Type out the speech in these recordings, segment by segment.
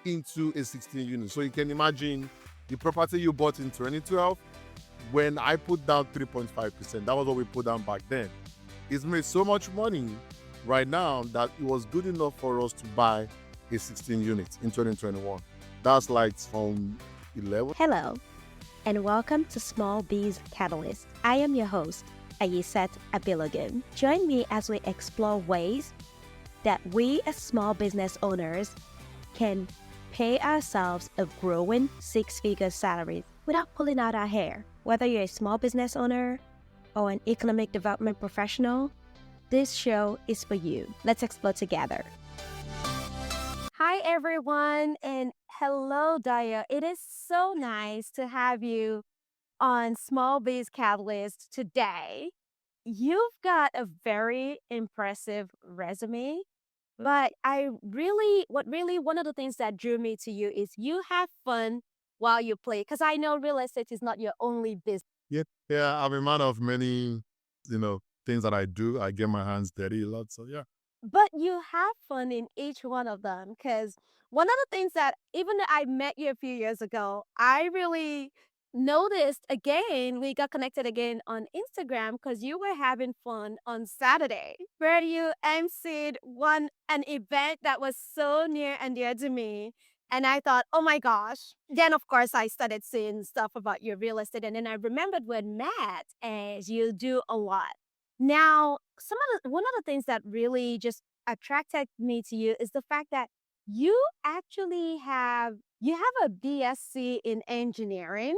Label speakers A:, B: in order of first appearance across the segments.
A: into a 16 unit. So you can imagine the property you bought in 2012, when I put down 3.5%, that was what we put down back then. It's made so much money right now that it was good enough for us to buy a 16 unit in 2021. That's like from 11.
B: Hello, and welcome to Small Biz Catalyst. I am your host, Ayisat Abilogun. Join me as we explore ways that we as small business owners can pay ourselves a growing six-figure salary without pulling out our hair. Whether you're a small business owner or an economic development professional, this show is for you. Let's explore together. Hi, everyone, and hello, Dayo. It is so nice to have you on Small Biz Catalyst today. You've got a very impressive resume, but one of the things that drew me to you is you have fun while you play, because I know real estate is not your only business.
A: Yeah, I'm a man of many, things that I do. I get my hands dirty a lot. So yeah.
B: But you have fun in each one of them, because one of the things that, even though I met you a few years ago, I really noticed again, we got connected again on Instagram because you were having fun on Saturday, where you emceed an event that was so near and dear to me. And I thought, oh my gosh. Then, of course, I started seeing stuff about your real estate. And then I remembered when Matt, as you do a lot. Now, one of the things that really just attracted me to you is the fact that you actually have a BSc in engineering.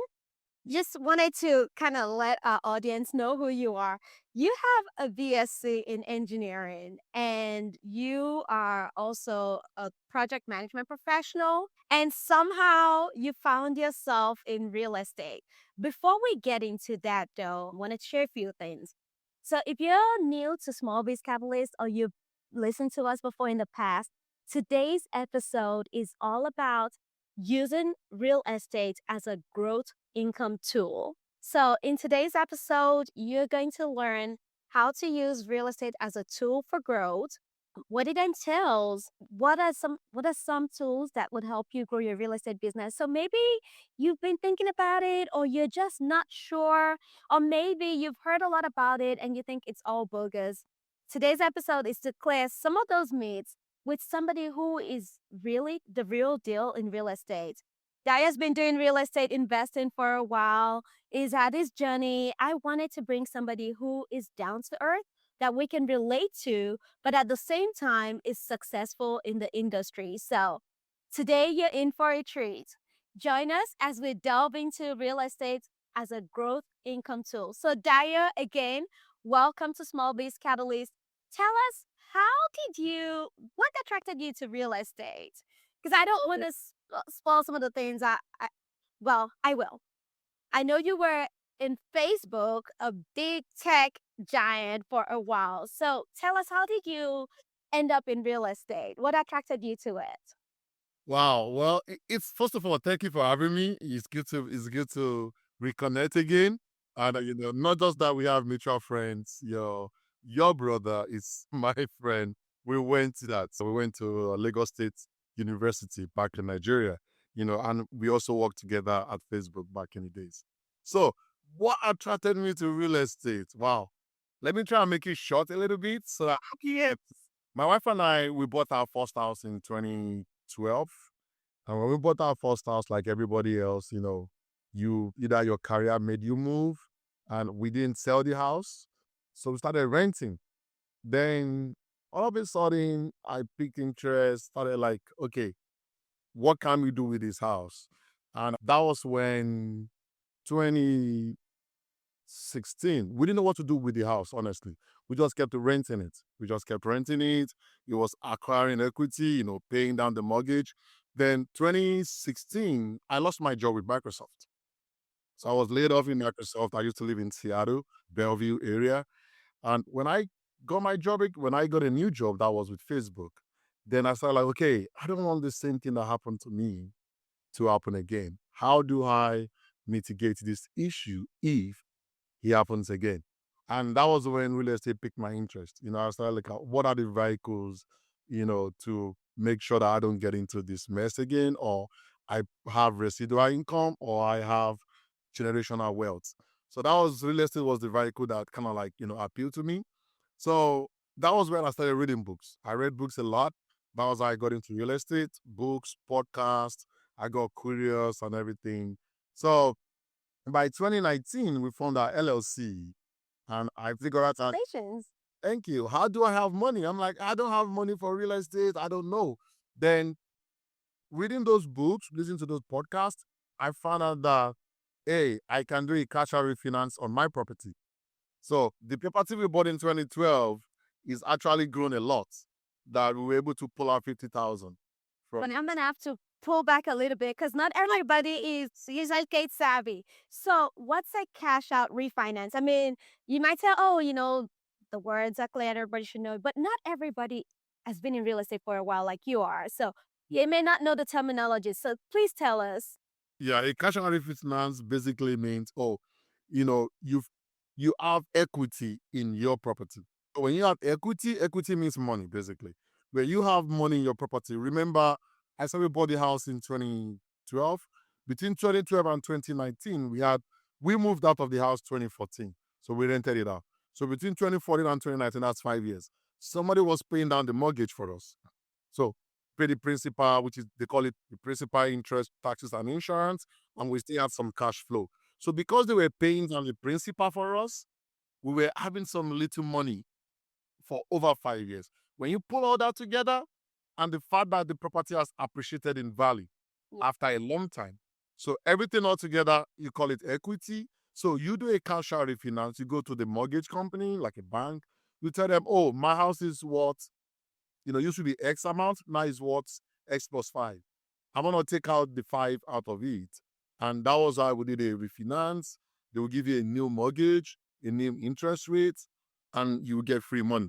B: Just wanted to kind of let our audience know who you are. You have a BSc in engineering, and you are also a project management professional, and somehow you found yourself in real estate. Before we get into that, though, I want to share a few things. So if you're new to Small Biz Catalyst or you've listened to us before in the past, today's episode is all about using real estate as a growth income tool. So in today's episode, you're going to learn how to use real estate as a tool for growth, what it entails, what are some tools that would help you grow your real estate business. So maybe you've been thinking about it, or you're just not sure, or maybe you've heard a lot about it and you think it's all bogus. Today's episode is to clear some of those myths with somebody who is really the real deal in real estate. Daya's been doing real estate investing for a while, is at his journey. I wanted to bring somebody who is down to earth that we can relate to, but at the same time is successful in the industry. So today you're in for a treat. Join us as we delve into real estate as a growth income tool. So Daya, again, welcome to Small Biz Catalyst. Tell us, what attracted you to real estate? Because I don't want to spoil some of the things. I will. I know you were in Facebook, a big tech giant for a while. So tell us, how did you end up in real estate? What attracted you to it?
A: Wow. Well, it's first of all, thank you for having me. It's good to reconnect again. And not just that we have mutual friends. Your brother is my friend. We went to that. So we went to Lagos State University back in Nigeria. And we also worked together at Facebook back in the days. So what attracted me to real estate? Wow. Let me try and make it short a little bit. So yeah, my wife and I, we bought our first house in 2012. And when we bought our first house, like everybody else, either your career made you move, and we didn't sell the house. So we started renting. Then all of a sudden, I picked interest, started like, okay, what can we do with this house? And that was when 2016, we didn't know what to do with the house, honestly. We just kept renting it. We just kept renting it. It was acquiring equity, paying down the mortgage. Then 2016, I lost my job with Microsoft. So I was laid off in Microsoft. I used to live in Seattle, Bellevue area. And when I when I got a new job that was with Facebook, then I started like, okay, I don't want the same thing that happened to me to happen again. How do I mitigate this issue if it happens again? And that was when real estate piqued my interest. I started like, what are the vehicles, to make sure that I don't get into this mess again, or I have residual income, or I have generational wealth. So that was real estate was the vehicle that kind of like, appealed to me. So that was when I started reading books. I read books a lot. That was how I got into real estate, books, podcasts. I got curious and everything. So by 2019, we formed our LLC, and I figured out,
B: Congratulations.
A: thank you. How do I have money? I'm like, I don't have money for real estate. I don't know. Then reading those books, listening to those podcasts, I found out that, hey, I can do a cash out refinance on my property. So the property we bought in 2012 is actually grown a lot, that we were able to pull out 50,000
B: But
A: from.
B: I'm gonna have to pull back a little bit because not everybody is like gate savvy. So what's a cash out refinance? I mean, you might say, oh, the words are clear, everybody should know, but not everybody has been in real estate for a while like you are. So you may not know the terminology. So please tell us.
A: Yeah, a cash out refinance basically means, oh, you have equity in your property. So when you have equity, equity means money basically. When you have money in your property, remember, I said we bought the house in 2012. Between 2012 and 2019, we moved out of the house 2014, so we rented it out. So between 2014 and 2019, that's 5 years. Somebody was paying down the mortgage for us. So pay the principal, which is they call it the principal, interest, taxes, and insurance, and we still have some cash flow. So because they were paying down the principal for us, we were having some little money for over 5 years. When you pull all that together, and the fact that the property has appreciated in value after a long time, so everything all together, you call it equity. So you do a cash out refinance, you go to the mortgage company, like a bank, you tell them, oh, my house is worth, used to be X amount, now it's worth X plus five. I'm gonna take out the five out of it. And that was how we did a refinance. They will give you a new mortgage, a new interest rate, and you will get free money.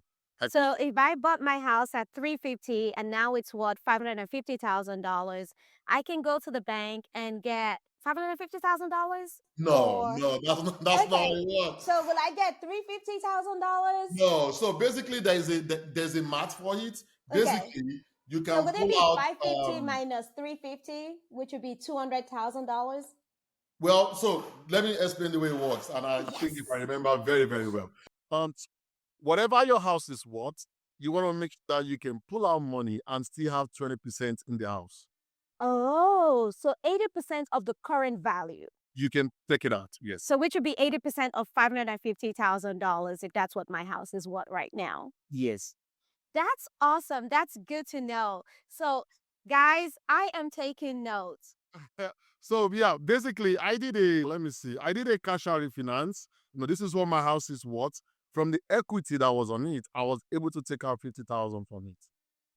B: So if I bought my house at 350 and now it's what $550,000, I can go to the bank and get $550,000
A: No,
B: or
A: no, that's not how
B: okay.
A: it works.
B: So will I get $350,000?
A: No, so basically there's a math for it.
B: Okay.
A: Basically, you
B: So
A: can
B: would it
A: pull
B: be
A: out
B: 550 minus 350, which would be $200,000?
A: well, so let me explain the way it works, and I think if I
B: Yes.
A: remember very, very well. Um, whatever your house is worth, you want to make sure that you can pull out money and still have 20% in the house.
B: Oh, so 80% of the current value.
A: You can take it out, yes.
B: So which would be 80% of $550,000 if that's what my house is what right now.
A: Yes.
B: That's awesome. That's good to know. So, guys, I am taking notes.
A: So yeah, basically I did a let me see, I did a cash out refinance. This is what my house is worth. From the equity that was on it, I was able to take out 50,000 from it.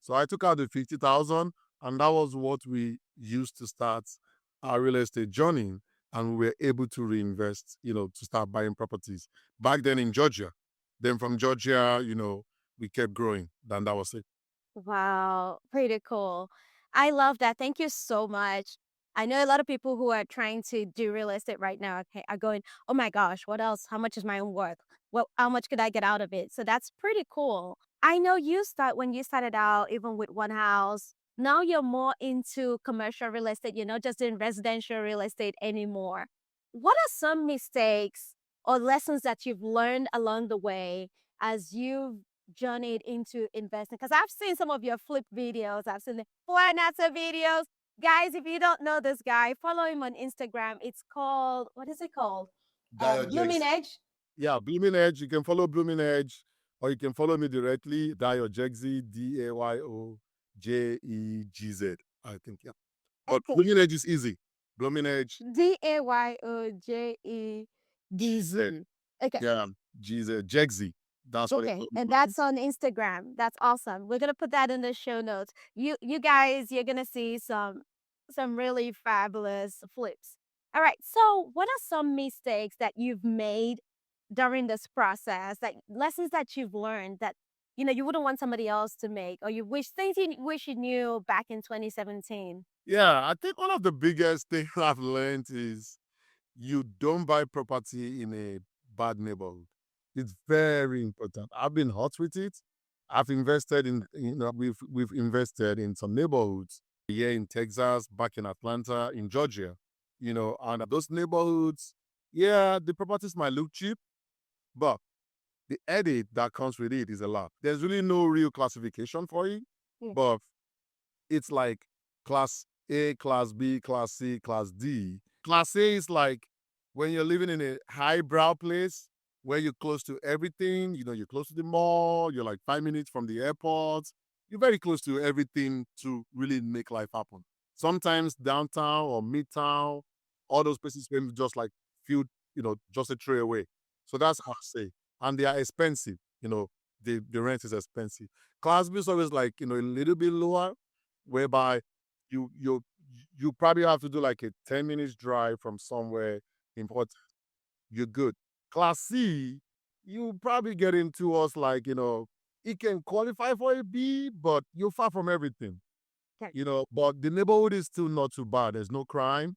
A: So I took out the 50,000, and that was what we used to start our real estate journey. And we were able to reinvest, to start buying properties back then in Georgia. Then from Georgia, we kept growing. Then that was it.
B: Wow, pretty cool. I love that. Thank you so much. I know a lot of people who are trying to do real estate right now are going, oh my gosh, what else? How much is my own worth? Well, how much could I get out of it? So that's pretty cool. I know when you started out, even with one house, now you're more into commercial real estate. You're not just in residential real estate anymore. What are some mistakes or lessons that you've learned along the way as you've journeyed into investing? Because I've seen some of your flip videos, I've seen the Fortnite videos. Guys, if you don't know this guy, follow him on Instagram. It's called, what is it called?
A: Dayo
B: Blooming
A: Jegs.
B: Edge.
A: Yeah, Blooming Edge. You can follow Blooming Edge, or you can follow me directly, Dayo Jegzi, Dayojegz. I think, yeah. But
B: Okay.
A: Blooming Edge is easy. Blooming Edge,
B: Dayojegz. Okay.
A: yeah, Jegzi. That's what they
B: Okay,
A: call
B: and
A: me.
B: that's on Instagram. That's awesome. We're gonna put that in the show notes. You guys, you're gonna see some really fabulous flips. All right. So, what are some mistakes that you've made during this process? That lessons that you've learned that you wouldn't want somebody else to make, or you wish things you wish you knew back in 2017.
A: Yeah, I think one of the biggest things I've learned is you don't buy property in a bad neighborhood. It's very important. I've been hot with it. I've invested in, we've invested in some neighborhoods here in Texas, back in Atlanta, in Georgia, and those neighborhoods, yeah, the properties might look cheap, but the edit that comes with it is a lot. There's really no real classification for it, but it's like class A, class B, class C, class D. Class A is like when you're living in a highbrow place where you're close to everything, you're close to the mall, you're like 5 minutes from the airport, you're very close to everything to really make life happen. Sometimes downtown or midtown, all those places where you just like feel, just a tray away. So that's how I say. And they are expensive, the rent is expensive. Class B is always like, a little bit lower, whereby you you you probably have to do like a 10 minutes drive from somewhere important. You're good. Class C, you probably get into us like, it can qualify for a B, but you're far from everything.
B: Okay.
A: But the neighborhood is still not too bad. There's no crime,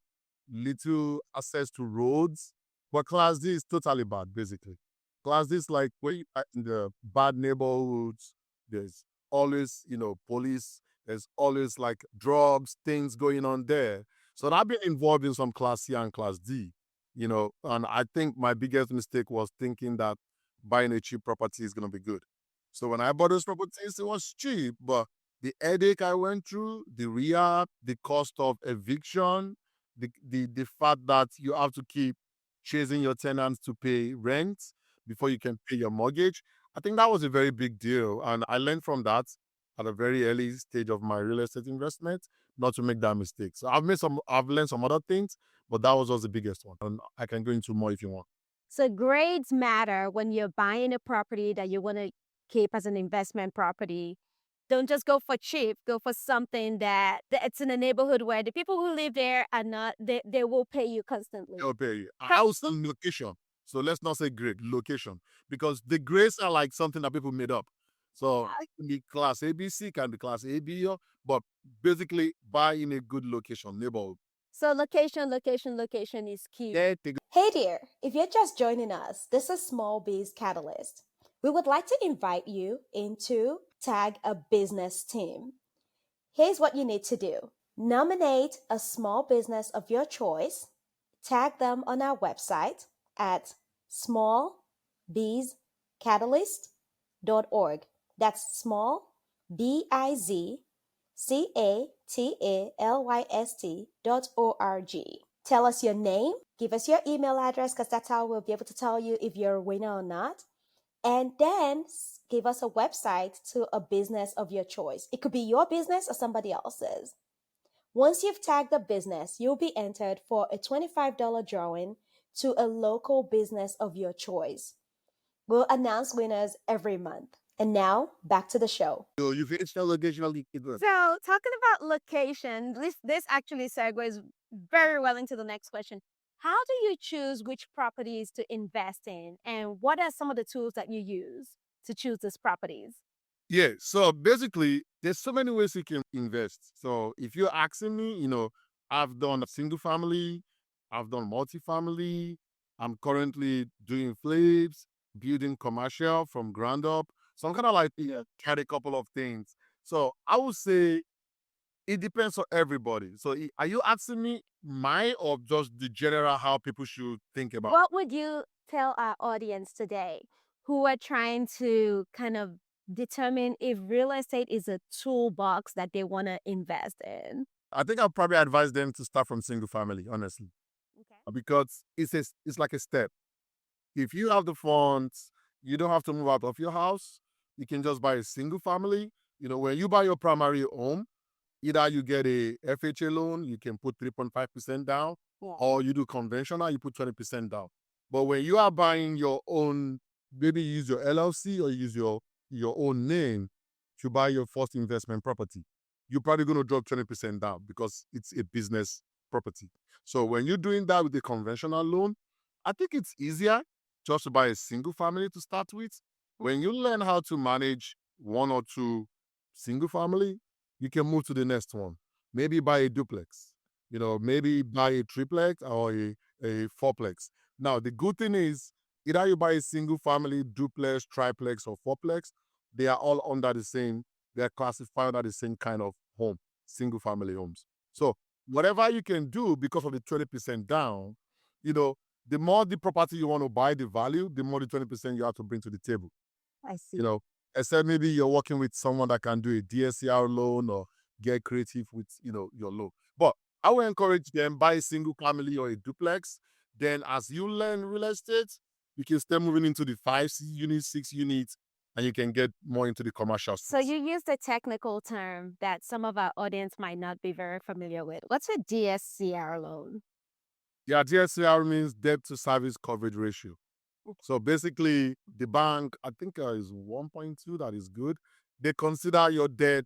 A: little access to roads. But Class D is totally bad, basically. Class D is like when you are in the bad neighborhoods, there's always, police, there's always like drugs, things going on there. So I've been involved in some Class C and Class D, and I think my biggest mistake was thinking that buying a cheap property is going to be good. So when I bought those properties, it was cheap, but the headache I went through, the rehab, the cost of eviction, the fact that you have to keep chasing your tenants to pay rent before you can pay your mortgage. I think that was a very big deal. And I learned from that at a very early stage of my real estate investment, not to make that mistake. So I've learned some other things, but that was the biggest one. And I can go into more if you want.
B: So grades matter when you're buying a property that you want to keep as an investment property. Don't just go for cheap, go for something that it's in a neighborhood where the people who live there are not, they will pay you constantly.
A: They'll pay you. I was on location. So let's not say grade, location. Because the grades are like something that people made up. So it can be class ABC, can be class AB, but basically buy in a good location, neighborhood.
B: So location is key.
A: There,
B: Hey there, if you're just joining us, this is Small Biz Catalyst. We would like to invite you into Tag a Business Team. Here's what you need to do: nominate a small business of your choice, tag them on our website at smallbizcatalyst.org. That's small, BIZCATALYST.org. Tell us your name, give us your email address, because that's how we'll be able to tell you if you're a winner or not. And then give us a website to a business of your choice. It could be your business or somebody else's. Once you've tagged a business, you'll be entered for a $25 drawing to a local business of your choice. We'll announce winners every month. And now, back to the show.
A: you finish the location.
B: So, talking about location, this actually segues very well into the next question. How do you choose which properties to invest in, and what are some of the tools that you use to choose these properties?
A: Yeah. So basically, there's so many ways you can invest. So if you're asking me, I've done a single family, I've done multifamily, I'm currently doing flips, building commercial from ground up. So I'm kind of like, tried a couple of things. So I would say it depends on everybody. So are you asking me my or just the general how people should think about?
B: What would you tell our audience today who are trying to kind of determine if real estate is a toolbox that they want to invest in?
A: I think I'll probably advise them to start from single family, honestly,
B: Okay.
A: because it's like a step. If you have the funds, you don't have to move out of your house. You can just buy a single family. When you buy your primary home, either you get a FHA loan, you can put 3.5% down,
B: Yeah.
A: or you do conventional, you put 20% down. But when you are buying your own, maybe you use your LLC or you use your own name to buy your first investment property, you're probably going to drop 20% down because it's a business property. So when you're doing that with a conventional loan, I think it's easier just to buy a single family to start with. When you learn how to manage one or two single family, you can move to the next one. Maybe buy a duplex, maybe buy a triplex or a fourplex. Now, the good thing is either you buy a single family, duplex, triplex, or fourplex, they are all under the same, they're classified under the same kind of home, single family homes. So whatever you can do because of the 20% down, you know, the more the property you want to buy, the value, the more the 20% you have to bring to the table.
B: I
A: You
B: see.
A: know, except maybe you're working with someone that can do a DSCR loan or get creative with, your loan. But I will encourage them buy a single family or a duplex. Then as you learn real estate, you can start moving into the units, 6 units, and you can get more into the commercial
B: So
A: space.
B: you used a technical term that some of our audience might not be very familiar with. What's a DSCR loan?
A: Yeah, DSCR means debt to service coverage ratio. So basically, the bank, I think is 1.2. That is good. They consider your debt,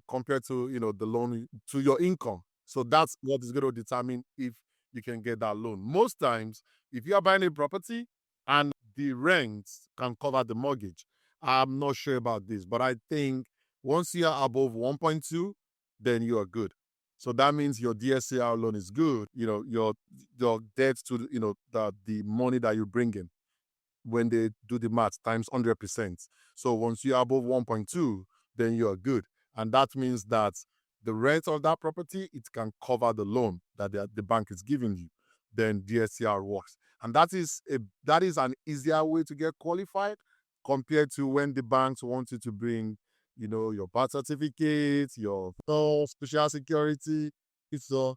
A: compared to, the loan to your income. So that's what is going to determine if you can get that loan. Most times, if you are buying a property and the rents can cover the mortgage, I'm not sure about this, but I think once you are above 1.2, then you are good. So that means your DSCR loan is good. Your debt to, the money that you bring in when they do the math times 100%. So once you're above 1.2, then you're good. And that means that the rent of that property, it can cover the loan that the bank is giving you. Then DSCR works. And that is an easier way to get qualified compared to when the banks want you to bring, your birth certificate, your social security, so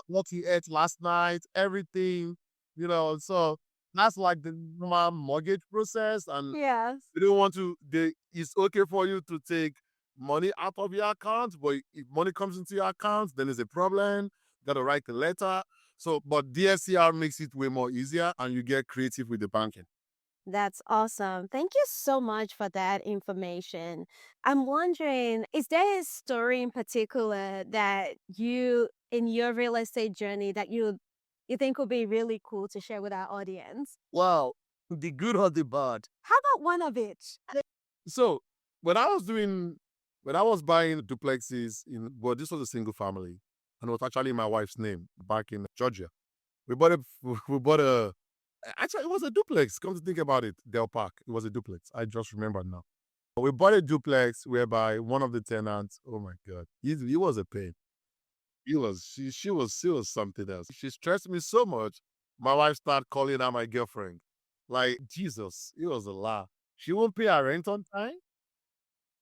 A: what you ate last night, everything, so that's like the normal mortgage process. And
B: Yes.
A: they don't want to, it's okay for you to take money out of your account, but if money comes into your account, then there's a problem. You gotta write a letter. So, but DSCR makes it way more easier and you get creative with the banking.
B: That's awesome. Thank you so much for that information. I'm wondering, is there a story in particular that you in your real estate journey that you think would be really cool to share with our audience?
A: Wow, the good or the bad.
B: How about one of each?
A: So when I was buying duplexes well, this was a single family, and it was actually my wife's name back in Georgia. We bought a we bought a actually it was a duplex. Come to think about it, Del Park. It was a duplex. I just remembered now. We bought a duplex whereby one of the tenants, oh my god, he was a pain. He was she was something else. She stressed me so much. My wife started calling her my girlfriend. Like Jesus, it was a lot. She won't pay her rent on time.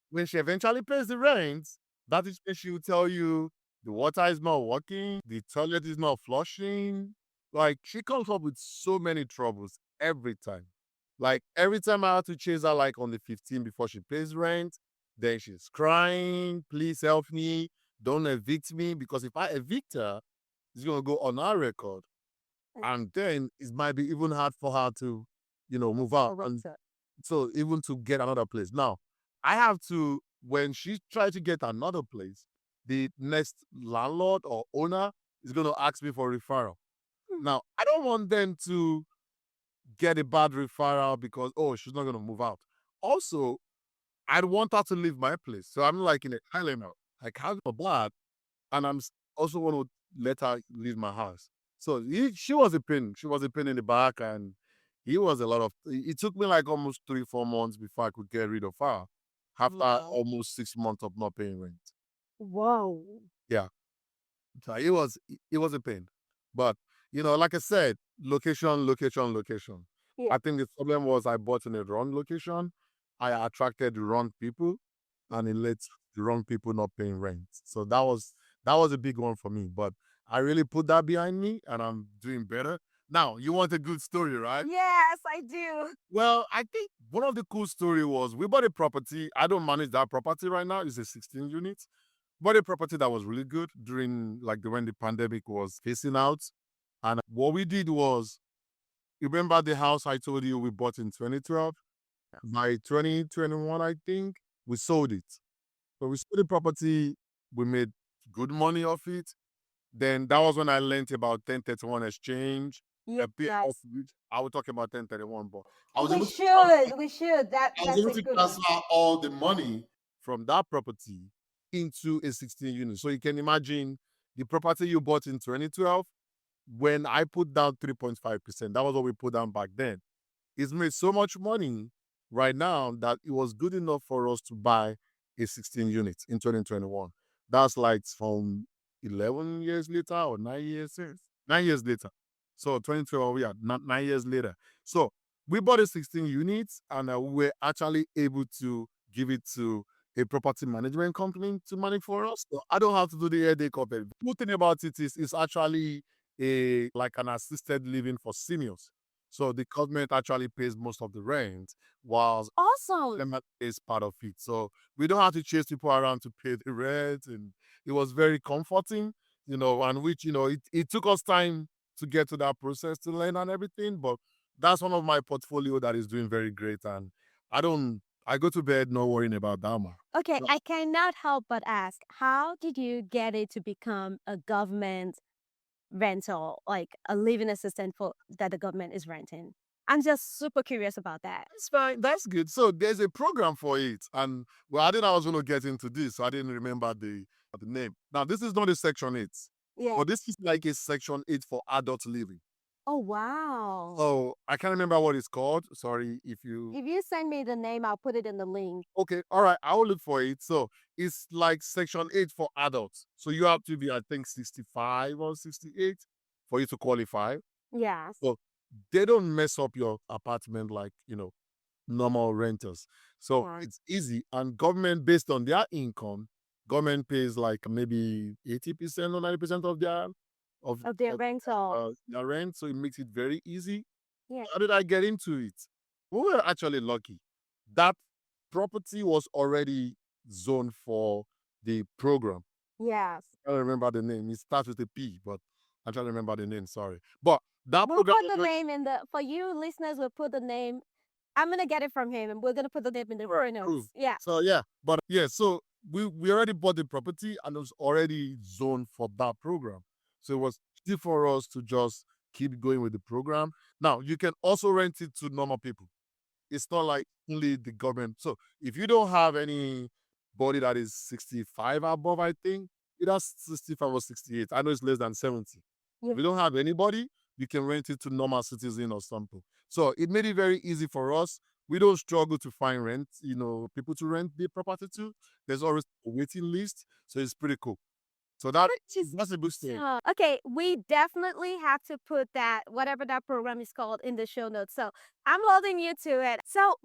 A: When she eventually pays the rent, that is when she will tell you the water is not working, the toilet is not flushing. Like she comes up with so many troubles every time. Like every time I have to chase her like on the 15th before she pays rent, then she's crying, please help me, don't evict me, because if I evict her, it's gonna go on our record. And then it might be even hard for her to, move out. And so even to get another place. Now, I have to, when she tries to get another place, the next landlord or owner is going to ask me for referral. Now, I don't want them to get a bad referral because, oh, she's not going to move out. Also, I'd want her to leave my place. So I'm like in a dilemma. Like, how bad? And also want to let her leave my house. So she was a pain. She was a pain in the back, and he was a lot of. It took me like almost 3-4 months before I could get rid of her. After
B: Wow.
A: almost 6 months of not paying rent.
B: Whoa.
A: Yeah, so it was a pain, but like I said, location, location, location.
B: Yeah.
A: I think the problem was I bought in the wrong location. I attracted the wrong people, and it led to the wrong people not paying rent. So that was a big one for me. But I really put that behind me, and I'm doing better now. You want a good story, right?
B: Yes, I do.
A: Well, I think one of the cool story was we bought a property. I don't manage that property right now. It's a 16 units. Bought a property that was really good during like when the pandemic was facing out. And what we did was, you remember the house I told you we bought in 2012? By 2021, I think, we sold it. So we sold the property, we made good money off it. Then that was when I learned about 1031 exchange. A bit of
B: Yes.
A: it. I will talk about 1031, but I was
B: We
A: able to
B: should. We should.
A: I was
B: That's
A: able
B: a
A: to
B: good one.
A: transfer all the money from that property into a 16 unit. So you can imagine the property you bought in 2012, when I put down 3.5%, that was what we put down back then. It's made so much money right now that it was good enough for us to buy a 16 units in 2021. That's like from 11 years later or 9 years since 9 years later. So 2012, yeah, 9 years later. So we bought a 16 units and we were actually able to give it to a property management company to manage for us. So I don't have to do the headache of it. The good thing about it is it's actually a like an assisted living for seniors. So the government actually pays most of the rent, while
B: Awesome.
A: government pays part of it. So we don't have to chase people around to pay the rent, and it was very comforting, and which it took us time to get to that process to learn and everything. But that's one of my portfolio that is doing very great, and I go to bed not worrying about that much.
B: Okay, I cannot help but ask, how did you get it to become a government rental, like a living assistant for that the government is renting? I'm just super curious about that.
A: That's fine. That's good. So there's a program for it. And well, I didn't I was going to get into this, so I didn't remember the name. Now, this is not a Section 8,
B: Yeah.
A: but this is like a Section 8 for adult living.
B: Oh, wow.
A: So I can't remember what it's called. Sorry if you.
B: If you send me the name, I'll put it in the link.
A: Okay. All right. I will look for it. So it's like Section 8 for adults. So you have to be, I think, 65 or 68 for you to qualify.
B: Yes.
A: So they don't mess up your apartment like, normal renters. So
B: Right.
A: it's easy. And government, based on their income, government pays like maybe 80% or 90% of of,
B: Of their
A: of
B: rental.
A: their rent. So it makes it very easy.
B: Yeah.
A: How did I get into it? We were actually lucky. That property was already zoned for the program.
B: Yes.
A: I don't remember the name. It starts with a P, but I'm trying to remember the name. Sorry. But that
B: We'll
A: program
B: put
A: was
B: the
A: very
B: name in the, for you listeners, we'll put the name. I'm gonna get it from him and we're gonna put the name in the row
A: approved.
B: notes. Yeah.
A: So yeah, but yeah, so we already bought the property and it was already zoned for that program. So it was easy for us to just keep going with the program. Now you can also rent it to normal people. It's not like only the government. So if you don't have anybody that is 65 above, I think either 65 or 68. I know it's less than 70.
B: Yeah.
A: If you don't have anybody, you can rent it to normal citizen or something. So it made it very easy for us. We don't struggle to find people to rent the property to. There's always a waiting list. So it's pretty cool. So that's a good thing.
B: Okay, we definitely have to put that, whatever that program is called, in the show notes. So I'm holding you to it. So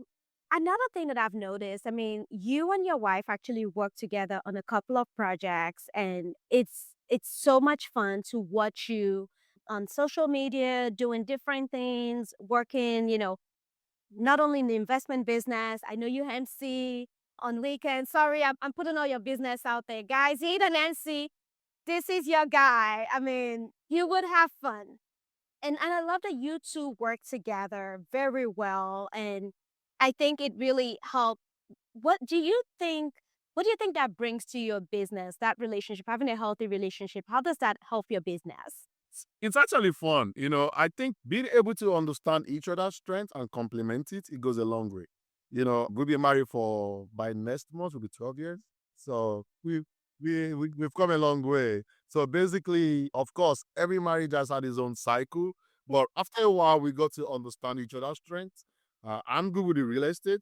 B: another thing that I've noticed, I mean, you and your wife actually work together on a couple of projects, and it's so much fun to watch you on social media doing different things, working, not only in the investment business. I know you MC on weekends. Sorry, I'm putting all your business out there. Guys, he and Nancy, this is your guy. I mean, you would have fun. And I love that you two work together very well. And I think it really helped. What do you think that brings to your business, that relationship, having a healthy relationship? How does that help your business?
A: It's actually fun. I think being able to understand each other's strengths and complement it goes a long way. We'll be married for by next month will be 12 years. So we've come a long way. So basically, of course, every marriage has had its own cycle. But after a while, we got to understand each other's strengths. I'm good with the real estate,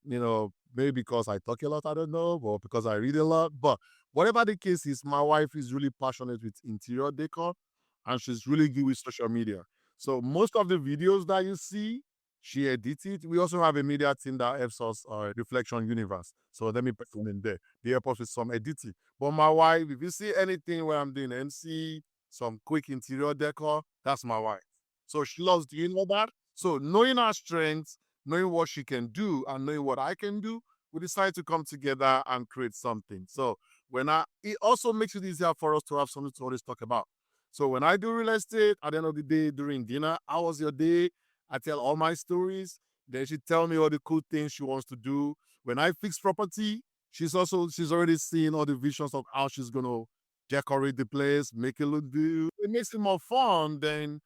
A: maybe because I talk a lot, I don't know, or because I read a lot. But whatever the case is, my wife is really passionate with interior decor and she's really good with social media. So most of the videos that you see, she edits it. We also have a media team that helps us Reflection Universe. So let me put them in there. They help us with some editing. But my wife, if you see anything where I'm doing MC, some quick interior decor, that's my wife. So she loves doing all that. So knowing our strengths, knowing what she can do and knowing what I can do, we decided to come together and create something. So it also makes it easier for us to have something to always talk about. So when I do real estate, at the end of the day, during dinner, how was your day? I tell all my stories. Then she tell me all the cool things she wants to do. When I fix property, she's already seen all the visions of how she's gonna decorate the place, make it look good. It makes it more fun. Then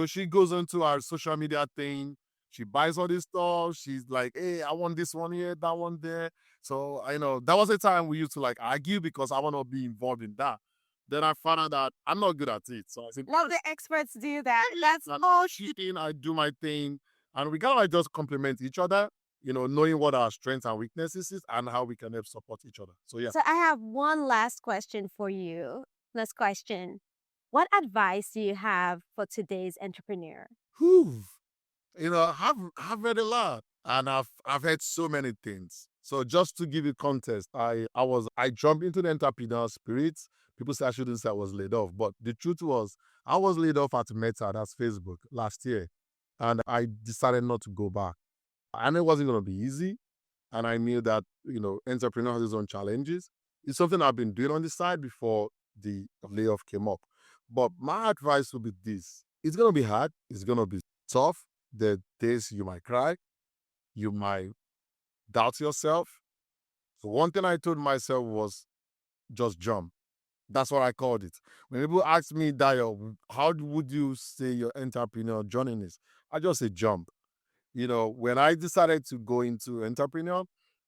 A: she goes into our social media thing. She buys all this stuff. She's like, hey, I want this one here, that one there. So I know that was a time we used to like argue because I want to be involved in that. Then I found out that I'm not good at it. So I said,
B: Love the experts do that. That's
A: I'm
B: all.
A: cheating. I do my thing. And we gotta like just compliment each other. knowing what our strengths and weaknesses is and how we can help support each other. So yeah.
B: So I have one last question for you. Last question. What advice do you have for today's entrepreneur?
A: Whew. I've read a lot and I've heard so many things. So just to give you context, I jumped into the entrepreneur spirit. People say I shouldn't say I was laid off, but the truth was I was laid off at Meta, that's Facebook, last year. And I decided not to go back. I knew it wasn't gonna be easy. And I knew that, entrepreneur has its own challenges. It's something I've been doing on the side before the layoff came up. But my advice would be this. It's gonna be hard, it's gonna be tough. The days you might cry, you might doubt yourself. So one thing I told myself was just jump. That's what I called it. When people ask me, Dayo, how would you say your entrepreneur journey is? I just say jump. When I decided to go into entrepreneur,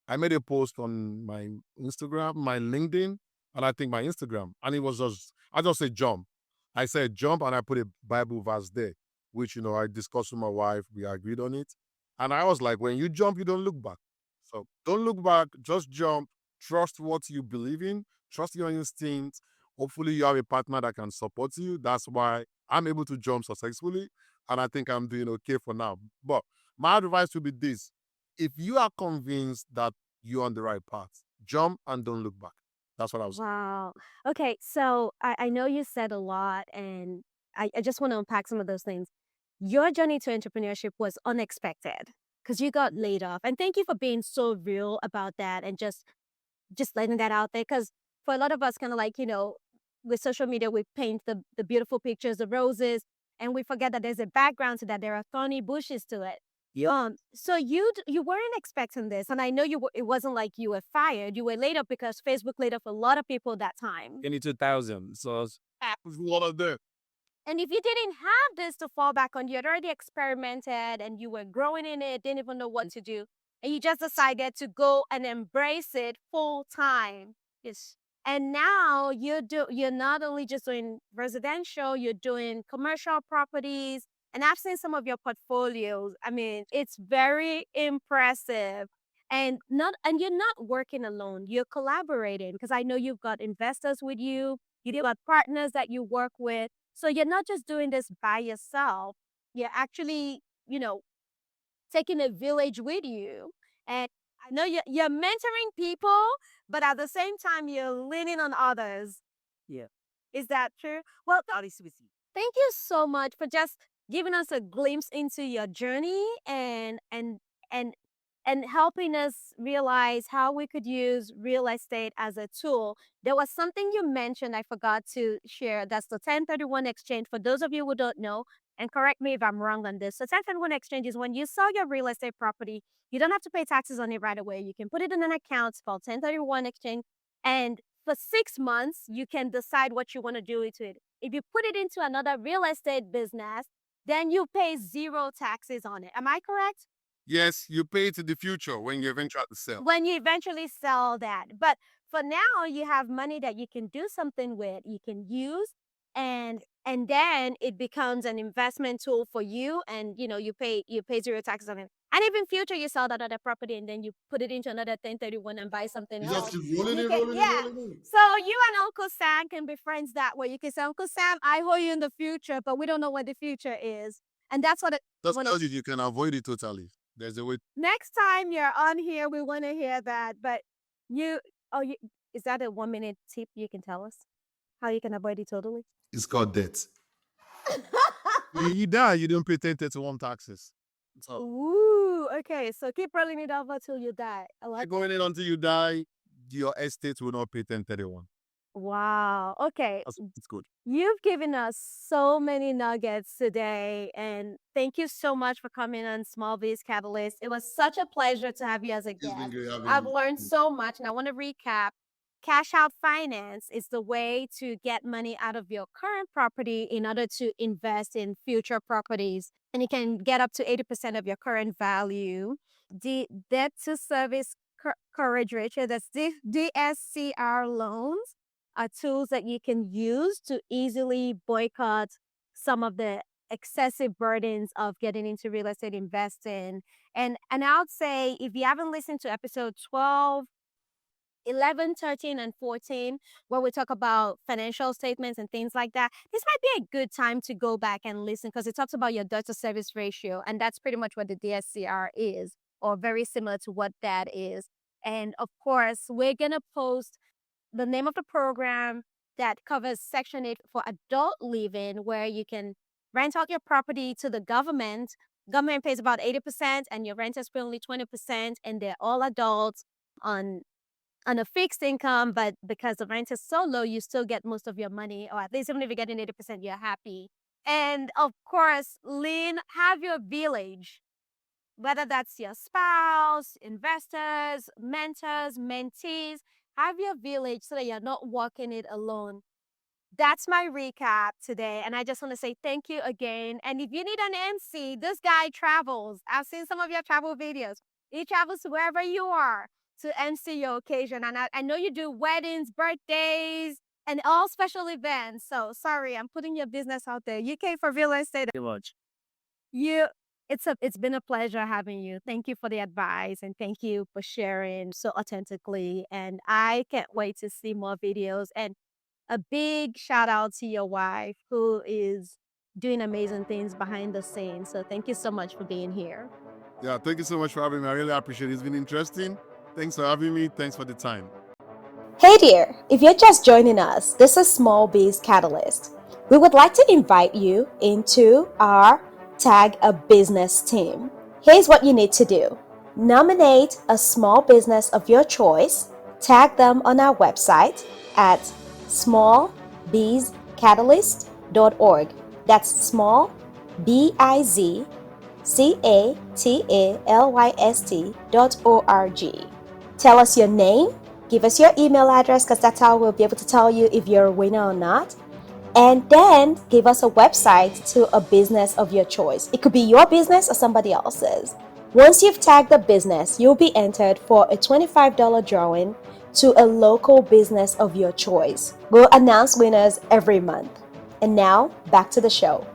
A: I made a post on my Instagram, my LinkedIn, and I think my Instagram. And it was I just said jump. I said jump and I put a Bible verse there, which, I discussed with my wife. We agreed on it. And I was like, when you jump, you don't look back. So don't look back, just jump. Trust what you believe in, trust your instincts. Hopefully, you have a partner that can support you. That's why I'm able to jump successfully. And I think I'm doing okay for now. But my advice would be this: if you are convinced that you're on the right path, jump and don't look back. That's what I was.
B: Wow. Okay, so I know you said a lot, and I just want to unpack some of those things. Your journey to entrepreneurship was unexpected because you got laid off. And thank you for being so real about that and just letting that out there. Because for a lot of us, kind of like, with social media, we paint the beautiful pictures, the roses, and we forget that there's a background to that. There are thorny bushes to it. So you weren't expecting this, and I know it wasn't like you were fired. You were laid off because Facebook laid off a lot of people that time.
C: In 2000. So
A: Was a lot of them.
B: And if you didn't have this to fall back on, you had already experimented and you were growing in it, didn't even know what to do, and you just decided to go and embrace it full time. Yes. And now you're not only just doing residential, you're doing commercial properties. And I've seen some of your portfolios. I mean, it's very impressive. And you're not working alone. You're collaborating because I know you've got investors with you. You've got partners that you work with. So you're not just doing this by yourself. You're actually, taking a village with you. And I know you're mentoring people, but at the same time, you're leaning on others.
C: yeah,
B: Is that true? Well,
C: honest with you.
B: thank you so much for just giving us a glimpse into your journey and and helping us realize how we could use real estate as a tool. There was something you mentioned I forgot to share. That's the 1031 exchange. For those of you who don't know, and correct me if I'm wrong on this. So 1031 exchange is when you sell your real estate property, you don't have to pay taxes on it right away. You can put it in an account. It's called 1031 exchange. And for 6 months, you can decide what you want to do with it. If you put it into another real estate business, then you pay zero taxes on it. Am I correct?
A: Yes, you pay it in the future when you eventually sell.
B: When you eventually sell that. But for now, you have money that you can do something with, you can use, and then it becomes an investment tool for you, and you pay zero taxes on it. And if in future you sell that other property and then you put it into another 1031 and buy something
A: You just
B: else.
A: keep rolling
B: You
A: it,
B: can,
A: rolling it,
B: yeah.
A: rolling it.
B: So you and Uncle Sam can be friends that way. You can say, Uncle Sam, I owe you in the future, but we don't know what the future is. And that's what it
A: Just
B: when
A: tells you can avoid it totally. There's a way.
B: next time you're on here, we want to hear that. But you, oh, you, is that a 1 minute tip you can tell us how you can avoid it totally?
A: It's called debt. You die, you don't pay 1031 taxes. So
B: Ooh, okay. So keep rolling it over till you die. I like.
A: going in until you die, your estate will not pay 1031.
B: Wow. Okay.
A: It's good.
B: You've given us so many nuggets today, and thank you so much for coming on Small Biz Catalyst. It was such a pleasure to have you as a
A: It's been
B: guest.
A: great having
B: I've
A: you.
B: learned so much, and I want to recap. Cash out finance is the way to get money out of your current property in order to invest in future properties. And you can get up to 80% of your current value. The debt to service coverage ratio, that's DSCR loans, are tools that you can use to easily boycott some of the excessive burdens of getting into real estate investing. And I would say if you haven't listened to episode 12, 11, 13, and 14, where we talk about financial statements and things like that, this might be a good time to go back and listen because it talks about your debt to service ratio. And that's pretty much what the DSCR is, or very similar to what that is. And of course, we're going to post the name of the program that covers Section 8 for adult living, where you can rent out your property to the government. Government pays about 80%, and your renters pay only 20%, and they're all adults on a fixed income, but because the rent is so low, you still get most of your money, or at least even if you're getting 80%, you're happy. And of course, have your village, whether that's your spouse, investors, mentors, mentees, have your village so that you're not walking it alone. That's my recap today. And I just want to say thank you again. And if you need an MC, this guy travels. I've seen some of your travel videos. He travels to wherever you are to MC your occasion. And I know you do weddings, birthdays, and all special events. So sorry, I'm putting your business out there. UK for real estate.
C: Much.
B: It's been a pleasure having you. Thank you for the advice and thank you for sharing so authentically. And I can't wait to see more videos. And a big shout out to your wife who is doing amazing things behind the scenes. So thank you so much for being here.
A: Yeah, thank you so much for having me. I really appreciate it. It's been interesting. Thanks for having me. Thanks for the time.
D: Hey there! If you're just joining us, this is Small Biz Catalyst. We would like to invite you into our Tag a Business team. Here's what you need to do. Nominate a small business of your choice, tag them on our website at smallbizcatalyst.org. That's small, BIZCATALYST.org. Tell us your name, give us your email address because that's how we'll be able to tell you if you're a winner or not. And then give us a website to a business of your choice. It could be your business or somebody else's. Once you've tagged the business, you'll be entered for a $25 drawing to a local business of your choice. We'll announce winners every month. And now, back to the show.